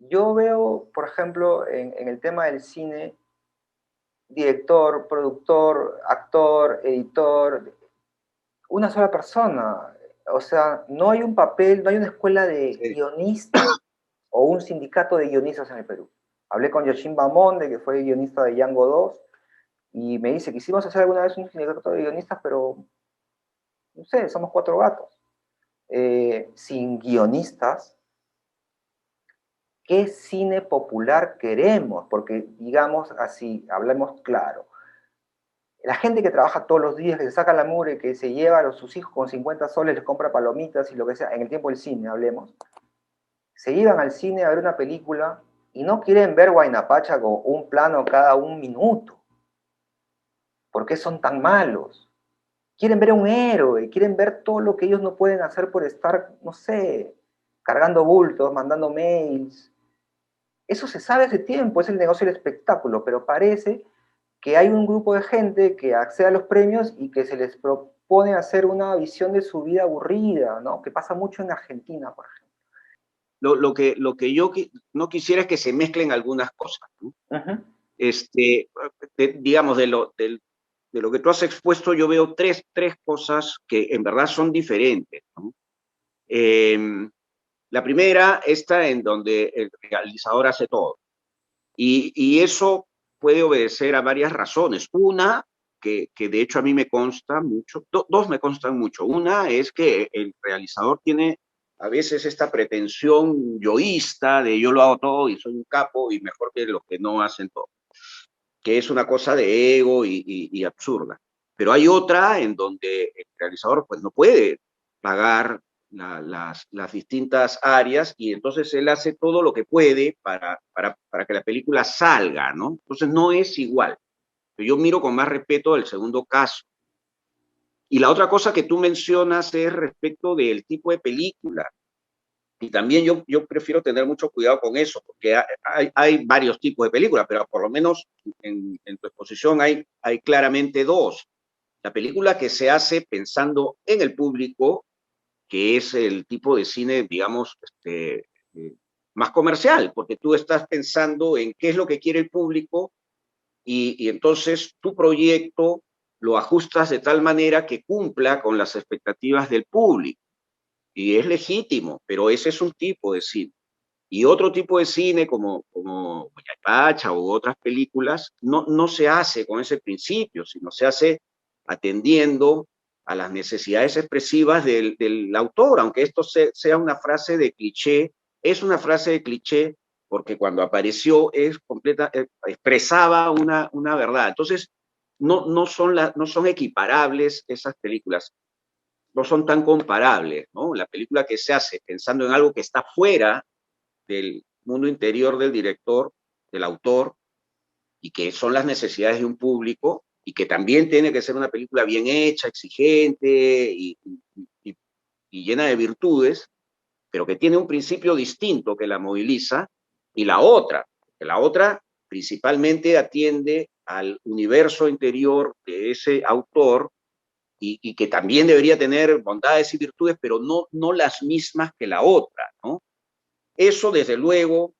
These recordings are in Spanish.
Yo veo, por ejemplo, en el tema del cine, director, productor, actor, editor, una sola persona. O sea, no hay un papel, no hay una escuela de Sí. guionistas o un sindicato de guionistas en el Perú. Hablé con Yoshim Bamonde, que fue guionista de Django 2, y me dice, quisimos hacer alguna vez un sindicato de guionistas, pero no sé, somos cuatro gatos. Sin guionistas, ¿qué cine popular queremos? Porque, digamos así, hablemos claro. La gente que trabaja todos los días, que se saca la mugre, que se lleva a sus hijos con 50 soles, les compra palomitas y lo que sea, en el tiempo del cine, hablemos, se iban al cine a ver una película y no quieren ver Guaynapacha con un plano cada un minuto. ¿Por qué son tan malos? Quieren ver a un héroe, quieren ver todo lo que ellos no pueden hacer por estar, no sé, cargando bultos, mandando mails. Eso se sabe hace tiempo, es el negocio del espectáculo, pero parece que hay un grupo de gente que accede a los premios y que se les propone hacer una visión de su vida aburrida, ¿no? Que pasa mucho en Argentina, por ejemplo. Lo que yo no quisiera es que se mezclen algunas cosas, ¿no? Uh -huh. Este, digamos, de lo que tú has expuesto, yo veo tres cosas que en verdad son diferentes, ¿no? La primera, esta en donde el realizador hace todo. Y eso puede obedecer a varias razones. Una, que de hecho a mí me consta mucho, dos me constan mucho. Una es que el realizador tiene a veces esta pretensión yoísta de yo lo hago todo y soy un capo y mejor que los que no hacen todo, que es una cosa de ego y absurda. Pero hay otra en donde el realizador pues no puede pagar las distintas áreas y entonces él hace todo lo que puede para que la película salga, ¿no? Entonces no es igual. Yo miro con más respeto el segundo caso. Y la otra cosa que tú mencionas es respecto del tipo de película. Y también yo prefiero tener mucho cuidado con eso, porque hay varios tipos de películas, pero por lo menos en tu exposición hay claramente dos. La película que se hace pensando en el público, que es el tipo de cine, digamos, más comercial, porque tú estás pensando en qué es lo que quiere el público y entonces tu proyecto lo ajustas de tal manera que cumpla con las expectativas del público. Y es legítimo, pero ese es un tipo de cine. Y otro tipo de cine, como Pacha u otras películas, no se hace con ese principio, sino se hace atendiendo a las necesidades expresivas del autor, aunque esto sea una frase de cliché, es una frase de cliché porque cuando apareció expresaba una verdad. Entonces, no son equiparables esas películas, no son tan comparables, ¿no? La película que se hace pensando en algo que está fuera del mundo interior del director, del autor, y que son las necesidades de un público, y que también tiene que ser una película bien hecha, exigente y, y llena de virtudes, pero que tiene un principio distinto que la moviliza, y que la otra principalmente atiende al universo interior de ese autor y que también debería tener bondades y virtudes, pero no las mismas que la otra, ¿no? Eso, desde luego,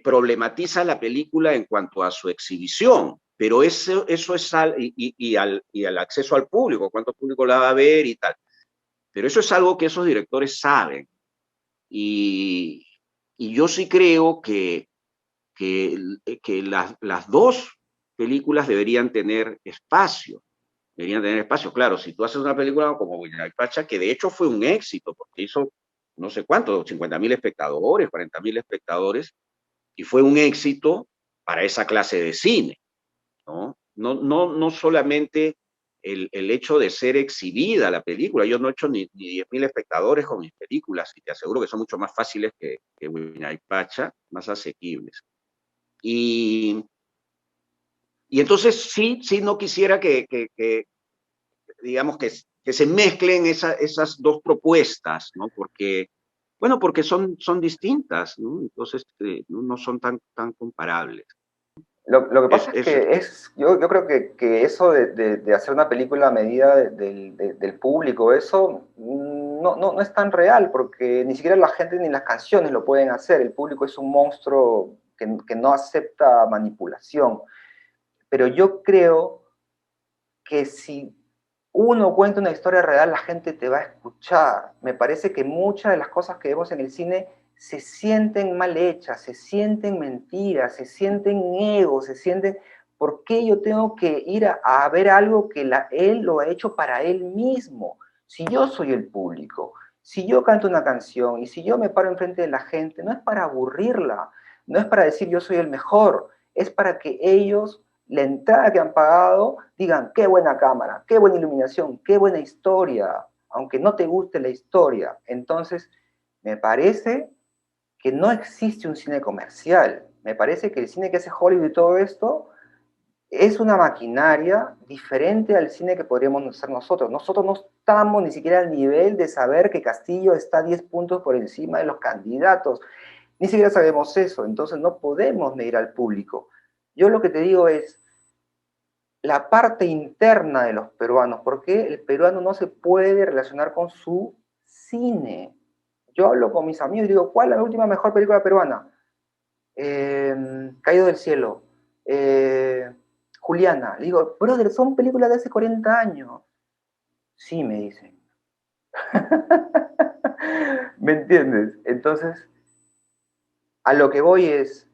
problematiza la película en cuanto a su exhibición, pero eso es y al acceso al público, cuánto público la va a ver y tal. Pero eso es algo que esos directores saben. Y, y yo sí creo que las dos películas deberían tener espacio. Claro, si tú haces una película como Pacha, que de hecho fue un éxito, porque hizo no sé cuánto, 50.000 espectadores, 40.000 espectadores, y fue un éxito para esa clase de cine, ¿no? No solamente el hecho de ser exhibida la película, yo no he hecho ni 10.000 espectadores con mis películas, y te aseguro que son mucho más fáciles que Pacha, más asequibles. Y, y entonces sí, no quisiera que digamos, que se mezclen esas dos propuestas, ¿no? Porque, bueno, porque son distintas, ¿no? Entonces, no son tan comparables. Lo que pasa es que yo creo que eso de hacer una película a medida del público, eso no es tan real, porque ni siquiera la gente ni las canciones lo pueden hacer. El público es un monstruo que no acepta manipulación. Pero yo creo que si uno cuenta una historia real, la gente te va a escuchar. Me parece que muchas de las cosas que vemos en el cine se sienten mal hechas, se sienten mentiras, se sienten egos, se sienten... ¿Por qué yo tengo que ir a ver algo que él lo ha hecho para él mismo? Si yo soy el público, si yo canto una canción y si yo me paro enfrente de la gente, no es para aburrirla, no es para decir yo soy el mejor, es para que ellos, la entrada que han pagado, digan qué buena cámara, qué buena iluminación, qué buena historia, aunque no te guste la historia. Entonces, me parece que no existe un cine comercial. Me parece que el cine que hace Hollywood y todo esto es una maquinaria diferente al cine que podríamos hacer nosotros. Nosotros no estamos ni siquiera al nivel de saber que Castillo está 10 puntos por encima de los candidatos. Ni siquiera sabemos eso, entonces no podemos medir al público. Yo lo que te digo es la parte interna de los peruanos, porque el peruano no se puede relacionar con su cine. Yo hablo con mis amigos y digo, ¿cuál es la última mejor película peruana? Caído del cielo. Juliana. Le digo, brother, son películas de hace 40 años. Sí, me dicen. ¿Me entiendes? Entonces, a lo que voy es,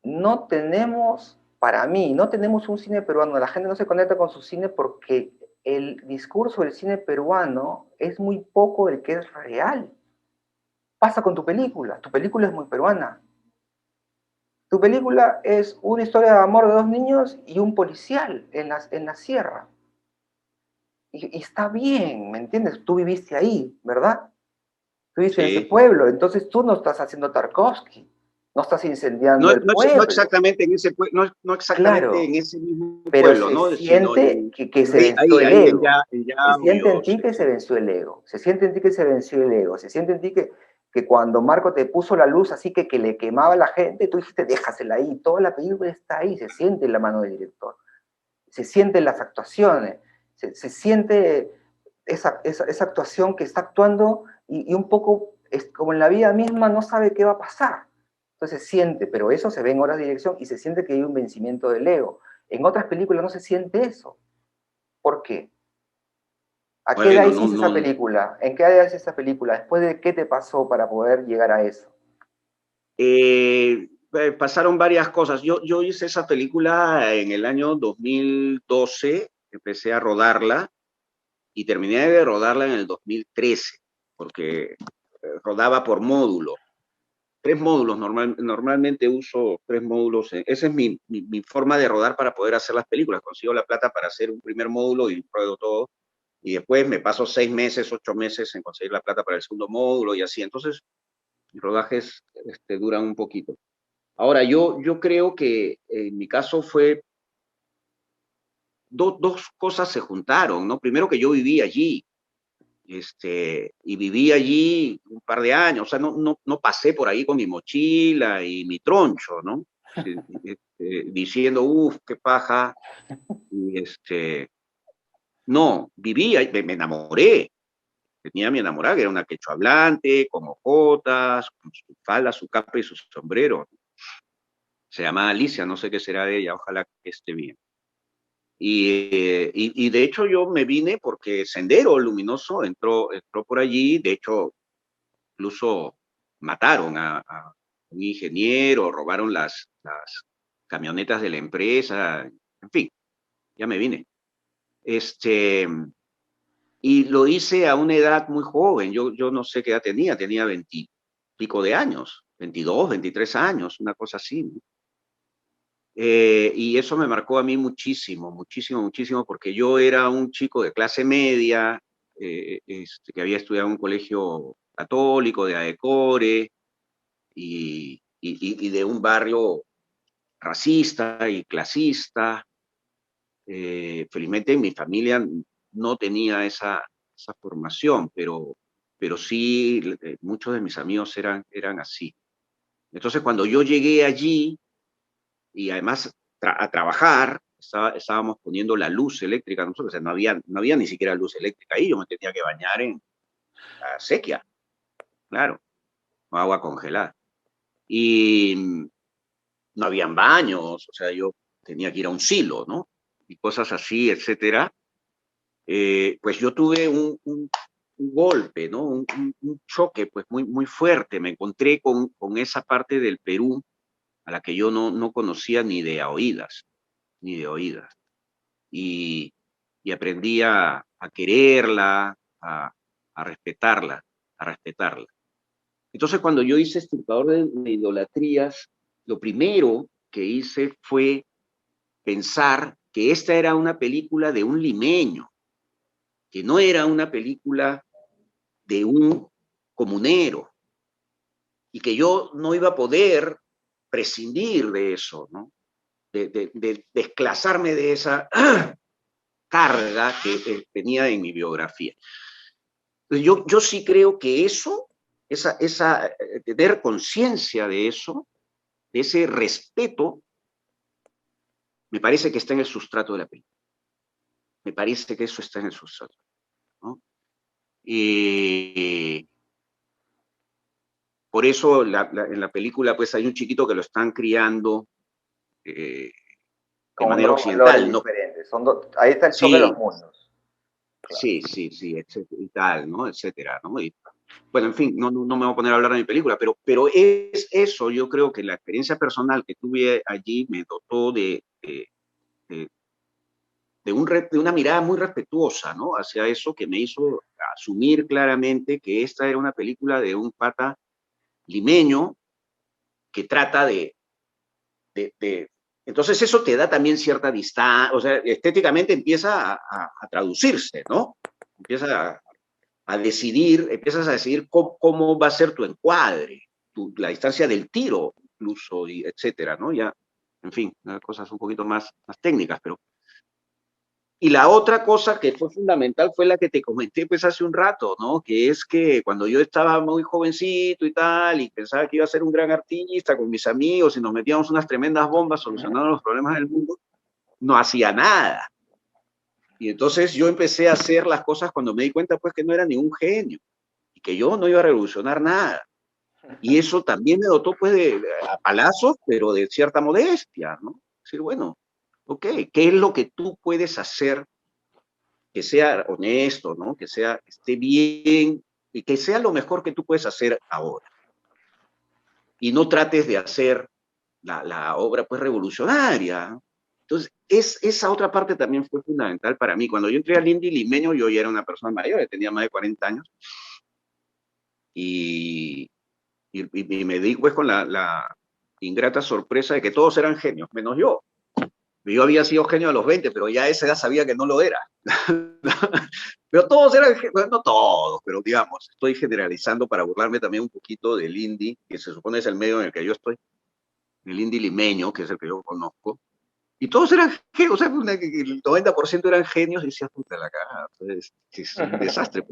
no tenemos, para mí, no tenemos un cine peruano. La gente no se conecta con su cine porque el discurso del cine peruano es muy poco el que es real. Pasa con tu película es muy peruana. Tu película es una historia de amor de dos niños y un policial en la sierra. Y está bien, ¿me entiendes? Tú viviste ahí, ¿verdad? Tú viviste en ese Sí. pueblo, entonces tú no estás haciendo Tarkovsky, no estás incendiando No, el no pueblo. exactamente en ese no, no exactamente en Claro, ese mismo pero pueblo, se ¿no? Sino siente que se venció ahí, el ahí ego. en Se siente Yauyos. en ti que se venció el ego. Se siente en ti que se venció el ego. Se siente en ti que cuando Marco te puso la luz así que le quemaba a la gente, tú dijiste, déjasela ahí. Toda la película está ahí, se siente en la mano del director. Se siente en las actuaciones. Se siente esa actuación que está actuando y un poco, es como en la vida misma, no sabe qué va a pasar. Entonces se siente, pero eso se ve en horas de dirección y se siente que hay un vencimiento del ego. En otras películas no se siente eso. ¿Por qué? ¿A qué edad Bueno, no, hiciste esa no. película? ¿En qué edad hiciste esa película? ¿Después de qué te pasó para poder llegar a eso? Pasaron varias cosas. Yo hice esa película en el año 2012, empecé a rodarla y terminé de rodarla en el 2013, porque rodaba por módulo. Tres módulos, normalmente uso tres módulos. Esa es mi forma de rodar para poder hacer las películas. Consigo la plata para hacer un primer módulo y ruedo todo. Y después me paso 6 meses, 8 meses en conseguir la plata para el segundo módulo y así. Entonces, mis rodajes duran un poquito. Ahora, yo creo que en mi caso fue dos cosas se juntaron, ¿no? Primero que yo viví allí, y viví allí un par de años, o sea, no pasé por ahí con mi mochila y mi troncho, ¿no? Sí, diciendo, uff, qué paja, y no, viví, me enamoré, tenía a mi enamorada, que era una quechua hablante, con ojotas, con su falda, su capa y su sombrero. Se llamaba Alicia, no sé qué será de ella, ojalá que esté bien. Y de hecho yo me vine porque Sendero Luminoso entró por allí, de hecho incluso mataron a un ingeniero, robaron las camionetas de la empresa, en fin, ya me vine. Y lo hice a una edad muy joven, yo no sé qué edad tenía 20 pico de años, 22, 23 años, una cosa así, ¿no? Y eso me marcó a mí muchísimo, muchísimo, muchísimo, porque yo era un chico de clase media, que había estudiado en un colegio católico de Adecore y de un barrio racista y clasista. Felizmente mi familia no tenía esa formación, pero sí muchos de mis amigos eran así. Entonces cuando yo llegué allí, y además a trabajar, estábamos poniendo la luz eléctrica nosotros, o sea, no había ni siquiera luz eléctrica ahí, yo me tenía que bañar La sequía, claro, agua congelada. Y no habían baños, o sea, yo tenía que ir a un silo, ¿no? Y cosas así, etcétera. Pues yo tuve un golpe, ¿no? Un choque, pues muy, muy fuerte. Me encontré con esa parte del Perú a la que yo no conocía ni de a oídas, ni de oídas. Y, y aprendí a quererla, a respetarla, a respetarla. Entonces, cuando yo hice Extirpador de Idolatrías, lo primero que hice fue pensar que esta era una película de un limeño, que no era una película de un comunero, y que yo no iba a poder prescindir de eso, ¿no? De desclasarme de esa carga que tenía en mi biografía. Yo sí creo que eso, tener conciencia de eso, de ese respeto, me parece que está en el sustrato de la película. Me parece que eso está en el sustrato, ¿no? Y por eso en la película pues hay un chiquito que lo están criando de Con manera dos valores occidental, ¿no? diferentes. Ahí está el choque de los Sí, mundos. Claro. sí, etcétera, y tal, ¿no? Etcétera, ¿no? Y, bueno, en fin, no me voy a poner a hablar de mi película, pero es eso, yo creo que la experiencia personal que tuve allí me dotó de, de una mirada muy respetuosa, ¿no? Hacia eso que me hizo asumir claramente que esta era una película de un pata limeño que trata de entonces eso te da también cierta distancia, o sea, estéticamente empieza a traducirse, ¿no? Empieza a decidir, empiezas a decidir cómo va a ser tu encuadre, la distancia del tiro, incluso, y etcétera, ¿no? Ya, en fin, cosas un poquito más técnicas, pero... Y la otra cosa que fue fundamental fue la que te comenté pues hace un rato, ¿no? Que es que cuando yo estaba muy jovencito y tal, y pensaba que iba a ser un gran artista con mis amigos y nos metíamos unas tremendas bombas solucionando los problemas del mundo, no hacía nada. Y entonces yo empecé a hacer las cosas cuando me di cuenta pues que no era ningún genio y que yo no iba a revolucionar nada. Y eso también me dotó pues a palazos, pero de cierta modestia, ¿no? Decir, bueno, ok, ¿qué es lo que tú puedes hacer que sea honesto, ¿no? Que sea, que esté bien y que sea lo mejor que tú puedes hacer ahora? Y no trates de hacer la obra pues revolucionaria, ¿no? Entonces, esa otra parte también fue fundamental para mí. Cuando yo entré al Indy limeño, yo ya era una persona mayor, tenía más de 40 años, y, y me di pues con la ingrata sorpresa de que todos eran genios, menos yo. Yo había sido genio a los 20, pero ya a esa edad sabía que no lo era. Pero todos eran, bueno, no todos, pero digamos, estoy generalizando para burlarme también un poquito del indie, que se supone es el medio en el que yo estoy, el indie limeño, que es el que yo conozco. Y todos eran genios, o sea, el 90% eran genios y decía, puta la cagada, pues, es un desastre.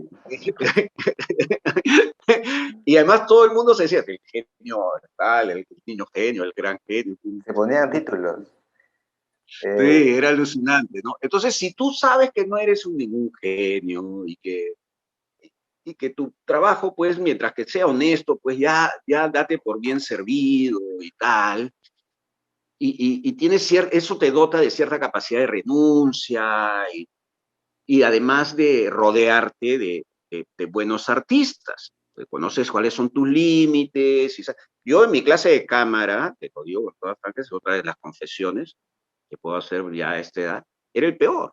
Y además todo el mundo se decía que el genio tal, el niño genio, el gran genio. Se ponían títulos. Sí, era alucinante, ¿no? Entonces, si tú sabes que no eres ningún genio y que tu trabajo, pues, mientras que sea honesto, pues ya date por bien servido y tal, y tienes eso te dota de cierta capacidad de renuncia y además de rodearte de buenos artistas. Pues conoces cuáles son tus límites. Yo en mi clase de cámara, te lo digo con todas partes, otra de las confesiones que puedo hacer ya a esta edad, era el peor.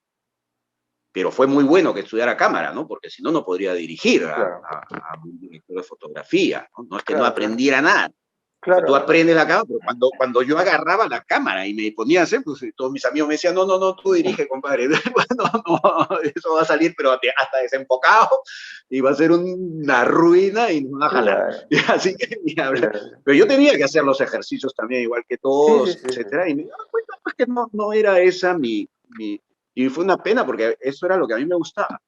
Pero fue muy bueno que estudiara cámara, ¿no? Porque si no, no podría dirigir Claro, a un director de fotografía, ¿no? No es que no claro, claro. aprendiera nada. Porque tú Claro, aprendes la cámara, pero cuando yo agarraba la cámara y me ponía a hacer, pues todos mis amigos me decían, no, tú dirige, compadre. No, eso va a salir, pero hasta desenfocado y va a ser una ruina y nos va a jalar. claro, Así que ni hablar. claro. Pero yo tenía que hacer los ejercicios también, igual que Sí, sí, todos, sí, sí. etcétera, y me daba cuenta pues, que no era esa mi... Y fue una pena porque eso era lo que a mí me gustaba.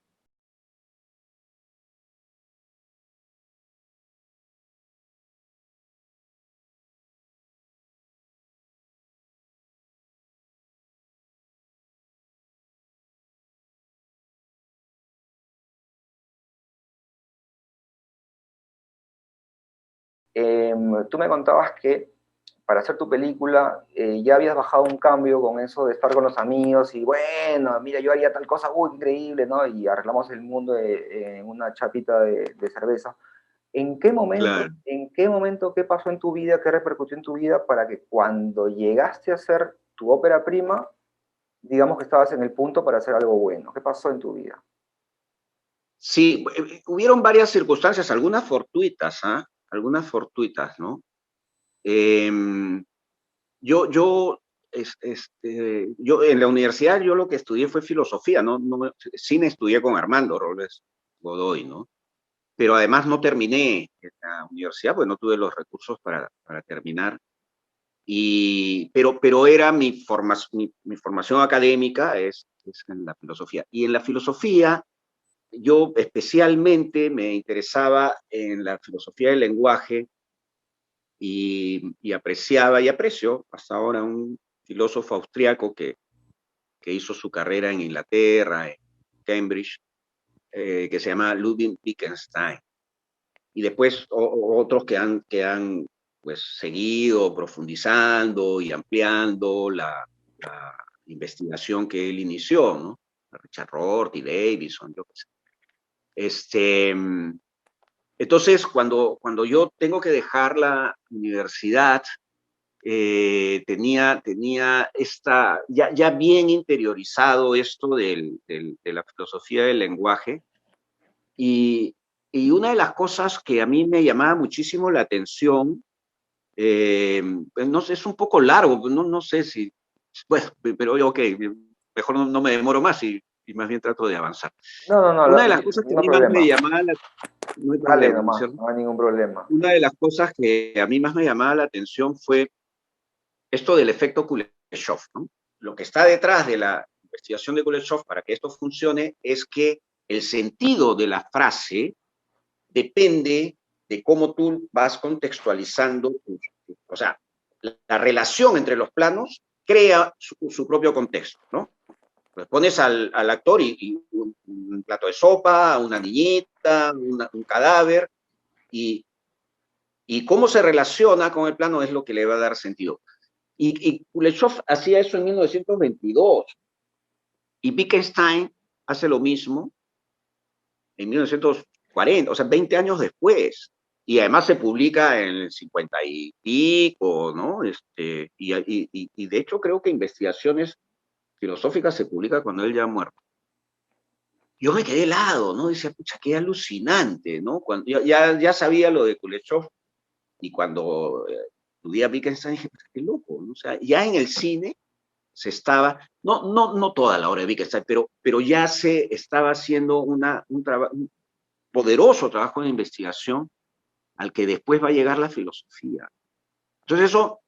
Tú me contabas que para hacer tu película ya habías bajado un cambio con eso de estar con los amigos y bueno, mira, yo haría tal cosa, uy, increíble, ¿no? Y arreglamos el mundo en una chapita de cerveza. Claro. En qué momento, qué pasó en tu vida, qué repercutió en tu vida para que cuando llegaste a hacer tu ópera prima, digamos que estabas en el punto para hacer algo bueno? ¿Qué pasó en tu vida? Sí, hubieron varias circunstancias, algunas fortuitas, ¿ah? Algunas fortuitas, ¿no? Em, yo, yo en la universidad yo lo que estudié fue filosofía, ¿no? Cine estudié con Armando Robles Godoy, ¿no? Pero además no terminé en la universidad, pues no tuve los recursos para terminar. Pero era mi formación académica es en la filosofía. Y en la filosofía yo especialmente me interesaba en la filosofía del lenguaje y apreciaba y aprecio hasta ahora un filósofo austriaco que hizo su carrera en Inglaterra, en Cambridge, que se llama Ludwig Wittgenstein. Y después otros que han pues, seguido profundizando y ampliando la investigación que él inició, ¿no? Richard Rorty, Davidson, yo qué sé. Este, entonces, cuando yo tengo que dejar la universidad, tenía ya bien interiorizado esto de la filosofía del lenguaje y, y una de las cosas que a mí me llamaba muchísimo la atención, pues no sé, es un poco largo, no sé si, bueno, pero ok, mejor no me demoro más y más bien trato de avanzar. No, no, no, Una de las cosas que a no hay mí más me problema. llamaba, no hay Dale problema, ¿no es nomás, cierto? no hay ningún problema. Una de las cosas que a mí más me llamaba la atención fue esto del efecto Kuleshov, ¿no? Lo que está detrás de la investigación de Kuleshov para que esto funcione es que el sentido de la frase depende de cómo tú vas contextualizando, o sea, la relación entre los planos crea su propio contexto, ¿no? Pues pones al actor y un plato de sopa, una niñita, un cadáver, y, y cómo se relaciona con el plano es lo que le va a dar sentido. Y Kuleshov hacía eso en 1922, y Wittgenstein hace lo mismo en 1940, o sea, 20 años después. Y además se publica en el 50 y pico, ¿no? Y de hecho creo que investigaciones filosóficas se publican cuando él ya ha muerto. Yo me quedé helado, ¿no? Decía, pucha, qué alucinante, ¿no? Cuando, ya sabía lo de Kuleshov y cuando estudié a Wittgenstein dije, pues, qué loco, ¿no? O sea, ya en el cine se estaba, no toda la obra de Wittgenstein, pero ya se estaba haciendo un poderoso trabajo de investigación al que después va a llegar la filosofía. Entonces eso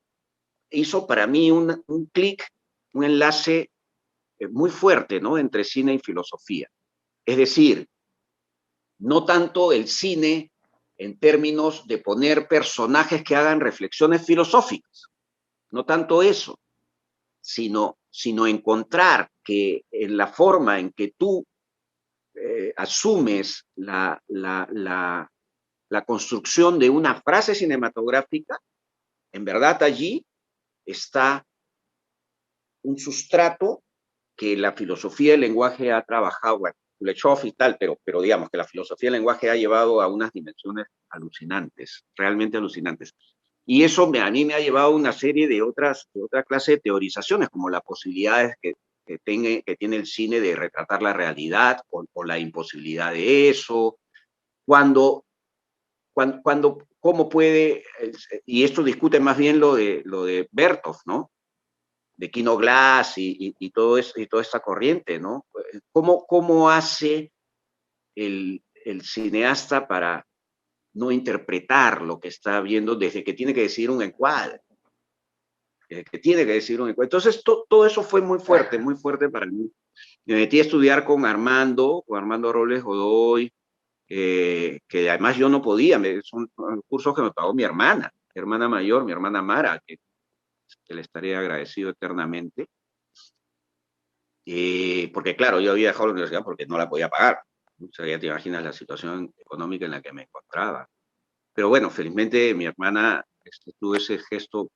hizo para mí un clic, un enlace muy fuerte, ¿no? Entre cine y filosofía. Es decir, no tanto el cine en términos de poner personajes que hagan reflexiones filosóficas, no tanto eso, sino encontrar que en la forma en que tú asumes la construcción de una frase cinematográfica, en verdad allí está un sustrato que la filosofía del lenguaje ha trabajado, bueno, Kuleshov y tal, pero digamos que la filosofía del lenguaje ha llevado a unas dimensiones alucinantes, realmente alucinantes. Y eso a mí me ha llevado a una serie de otra clase de teorizaciones, como las posibilidades que tiene el cine de retratar la realidad o la imposibilidad de eso, cómo puede, y esto discute más bien lo de Bertov, ¿no? De Kino Glass todo eso, y toda esta corriente, ¿no? ¿Cómo hace el cineasta para no interpretar lo que está viendo desde que tiene que decir un encuadre? Que tiene que decir un encuadre. Entonces, todo eso fue muy fuerte para mí. Me metí a estudiar con Armando Robles Godoy, que además yo no podía, son cursos que me pagó mi hermana mayor, mi hermana Mara, que le estaré agradecido eternamente. Porque claro, yo había dejado la universidad porque no la podía pagar. O sea, ya te imaginas la situación económica en la que me encontraba. Pero bueno, felizmente mi hermana tuvo ese gesto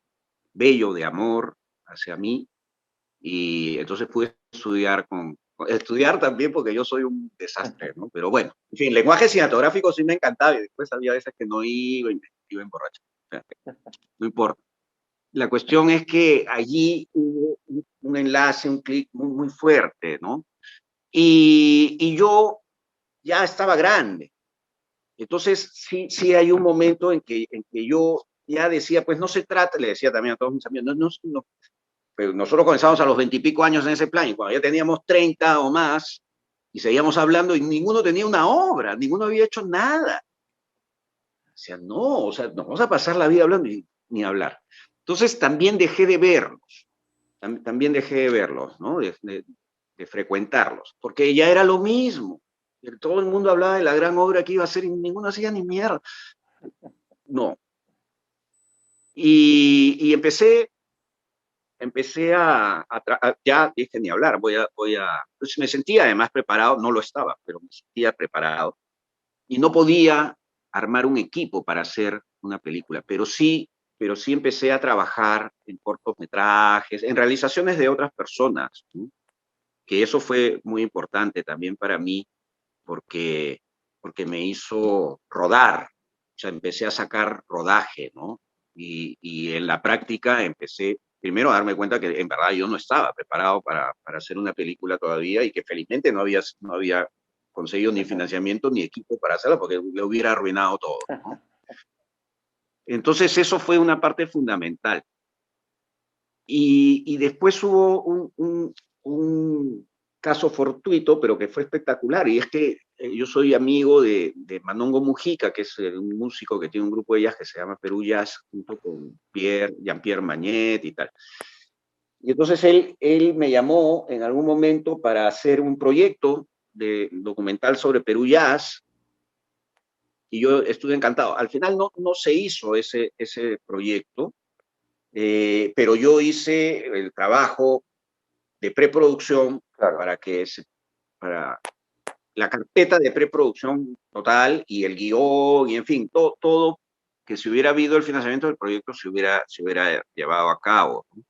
bello de amor hacia mí y entonces pude estudiar también porque yo soy un desastre, ¿no? Pero bueno, en fin, lenguaje cinematográfico sí me encantaba y después había veces que no iba y me iba emborracho. O sea, no importa. La cuestión es que allí hubo un enlace, un clic muy, muy fuerte, ¿no? Y yo ya estaba grande. Entonces, sí, sí hay un momento en que yo ya decía, pues no se trata, le decía también a todos mis amigos, no, pero nosotros comenzamos a los 20 y pico años en ese plan, y cuando ya teníamos 30 o más, y seguíamos hablando, y ninguno tenía una obra, ninguno había hecho nada. O sea, no, o sea, nos vamos a pasar la vida hablando y ni hablar. Entonces también dejé de verlos, también dejé de verlos, ¿no? De frecuentarlos, porque ya era lo mismo. Todo el mundo hablaba de la gran obra que iba a hacer y ninguno hacía ni mierda. No. Y empecé ya dije ni hablar, pues me sentía además preparado, no lo estaba, pero me sentía preparado. Y no podía armar un equipo para hacer una película, pero sí empecé a trabajar en cortometrajes, en realizaciones de otras personas, ¿no? Que eso fue muy importante también para mí, porque, porque me hizo rodar, o sea, empecé a sacar rodaje, ¿no? Y en la práctica empecé primero a darme cuenta que en verdad yo no estaba preparado para hacer una película todavía y que felizmente no había conseguido ni financiamiento ni equipo para hacerlo porque le hubiera arruinado todo, ¿no? Entonces eso fue una parte fundamental. Y después hubo un caso fortuito, pero que fue espectacular, y es que yo soy amigo de Manongo Mujica, que es un músico que tiene un grupo de jazz que se llama Perú Jazz, junto con Jean-Pierre Magnet y tal. Y entonces él me llamó en algún momento para hacer un proyecto de documental sobre Perú Jazz, y yo estuve encantado. Al final no se hizo ese proyecto, pero yo hice el trabajo de preproducción Claro. para la carpeta de preproducción total y el guión y en fin, todo que si hubiera habido el financiamiento del proyecto se hubiera llevado a cabo, ¿no?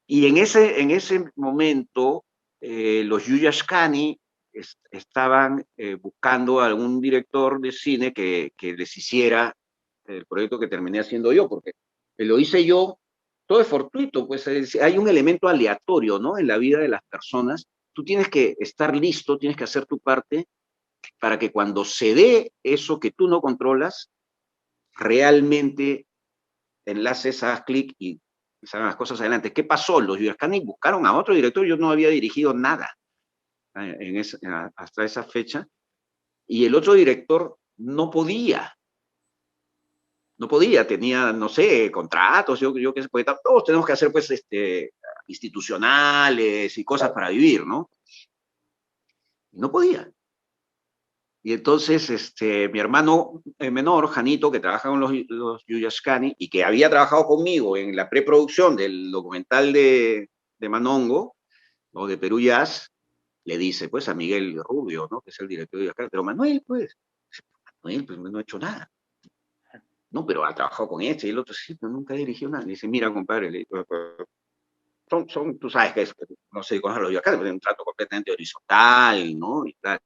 Y en ese momento los Yuyashkani estaban buscando a algún director de cine que les hiciera el proyecto que terminé haciendo yo, porque lo hice yo, todo es fortuito, pues hay un elemento aleatorio, ¿no? En la vida de las personas. Tú tienes que estar listo, tienes que hacer tu parte para que cuando se dé eso que tú no controlas, realmente enlaces, hagas clic y salgan las cosas adelante. ¿Qué pasó? Los Yuyascani buscaron a otro director, yo no había dirigido nada hasta esa fecha, y el otro director no podía, tenía, no sé, contratos, yo qué sé, porque todos tenemos que hacer, pues, institucionales y cosas Claro. para vivir, ¿no? No podía. Y entonces, mi hermano menor, Janito, que trabaja con los Yuyashkani y que había trabajado conmigo en la preproducción del documental de Manongo, o de Perú Jazz, le dice, pues, a Miguel Rubio, ¿no? Que es el director de Yuyashkani, pero Manuel, pues no ha hecho nada. No, pero ha trabajado con este y el otro, sí, pero nunca dirigió nada. Le dice, mira, compadre, tú sabes que no sé, con los Yuyashkani, pero es un trato completamente horizontal, ¿no? Y tal.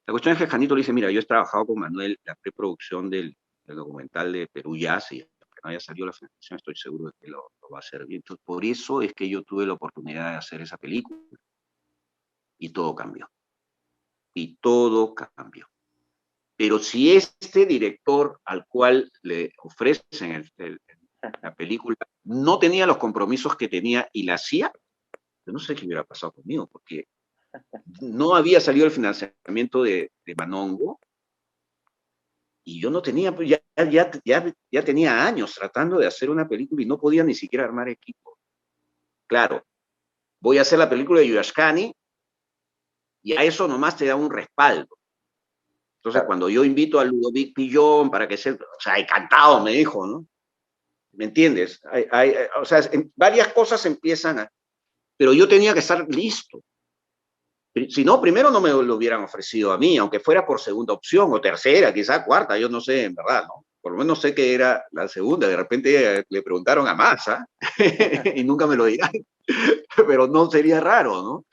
La cuestión es que Janito le dice, mira, yo he trabajado con Manuel la preproducción del documental de Perú Jazz y aunque no haya salido la financiación, estoy seguro de que lo va a hacer bien. Entonces, por eso es que yo tuve la oportunidad de hacer esa película y todo cambió. Y todo cambió. Pero si este director al cual le ofrecen la película no tenía los compromisos que tenía y la hacía, yo no sé qué hubiera pasado conmigo, porque no había salido el financiamiento de Manongo, y yo no tenía, pues ya tenía años tratando de hacer una película y no podía ni siquiera armar equipo. Claro, voy a hacer la película de Yuyashkani y a eso nomás te da un respaldo. Entonces, Claro. cuando yo invito a Ludovic Pillón para que sea, o sea, encantado me dijo, ¿no? ¿Me entiendes? O sea, varias cosas empiezan pero yo tenía que estar listo. Si no, primero no me lo hubieran ofrecido a mí, aunque fuera por segunda opción o tercera, quizá cuarta, yo no sé, en verdad, ¿no? Por lo menos sé que era la segunda, de repente le preguntaron a Massa y nunca me lo dirán, pero no sería raro, ¿no?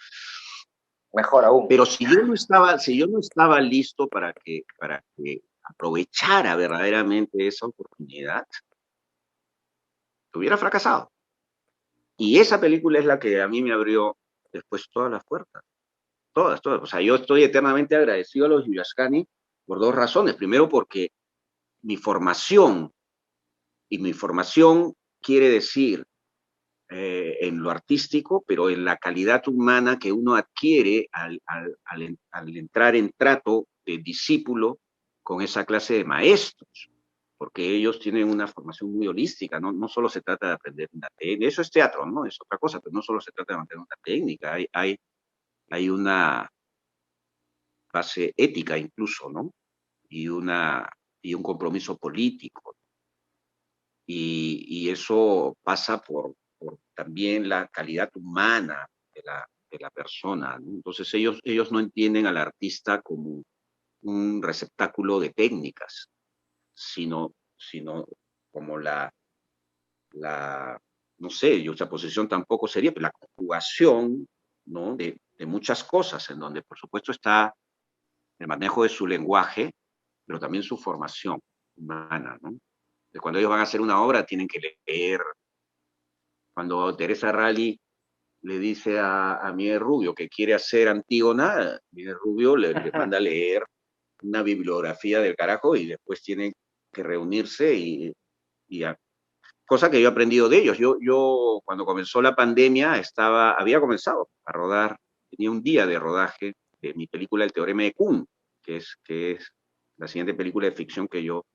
Mejor aún. Pero si yo no estaba listo para que aprovechara verdaderamente esa oportunidad, hubiera fracasado. Y esa película es la que a mí me abrió después todas las puertas. Todas, todas. O sea, yo estoy eternamente agradecido a los Yuyascani por dos razones. Primero, porque mi formación, y mi formación quiere decir en lo artístico, pero en la calidad humana que uno adquiere al entrar en trato de discípulo con esa clase de maestros, porque ellos tienen una formación muy holística, no, no solo se trata de aprender una técnica, eso es teatro, ¿no? Es otra cosa, pero no solo se trata de mantener una técnica, hay una base ética incluso, ¿no? Y, y un compromiso político. Y eso pasa por también la calidad humana de la persona, ¿no? Entonces ellos no entienden al artista como un receptáculo de técnicas, sino como la no sé, yo posición tampoco sería, pero la conjugación, ¿no? De muchas cosas, en donde por supuesto está el manejo de su lenguaje, pero también su formación humana, ¿no? De cuando ellos van a hacer una obra tienen que leer. Cuando Teresa Rally le dice a Miguel Rubio que quiere hacer Antígona, Miguel Rubio le manda a leer una bibliografía del carajo y después tienen que reunirse y cosa que yo he aprendido de ellos. Yo cuando comenzó la pandemia había comenzado a rodar, tenía un día de rodaje de mi película El Teorema de Kuhn, que es la siguiente película de ficción que yo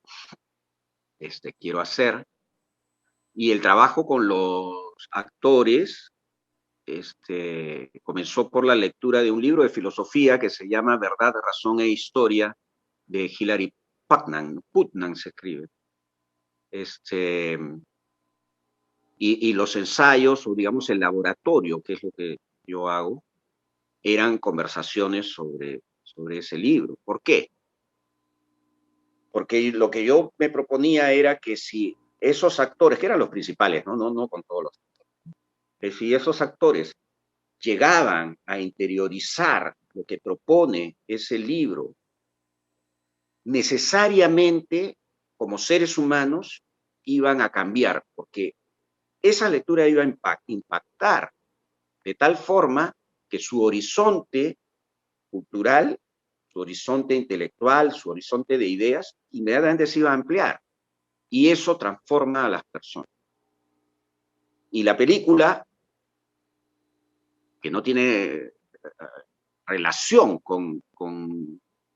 quiero hacer. Y el trabajo con los actores comenzó por la lectura de un libro de filosofía que se llama Verdad, Razón e Historia de Hilary Putnam se escribe. Y los ensayos, o digamos el laboratorio, que es lo que yo hago, eran conversaciones sobre ese libro. ¿Por qué? Porque lo que yo me proponía era que si esos actores, que eran los principales, no con todos los actores, si esos actores llegaban a interiorizar lo que propone ese libro, necesariamente, como seres humanos, iban a cambiar, porque esa lectura iba a impactar de tal forma que su horizonte cultural, su horizonte intelectual, su horizonte de ideas, inmediatamente se iba a ampliar. Y eso transforma a las personas. Y la película, que no tiene relación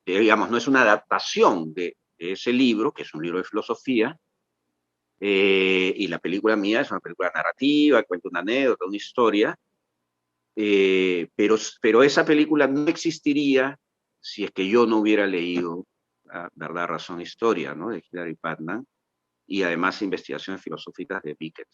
digamos, no es una adaptación de ese libro, que es un libro de filosofía, y la película mía es una película narrativa, cuenta una anécdota, una historia, pero esa película no existiría si es que yo no hubiera leído Verdad, Razón, Historia, ¿no? De Hilary Putnam, y además investigaciones filosóficas de Beckett.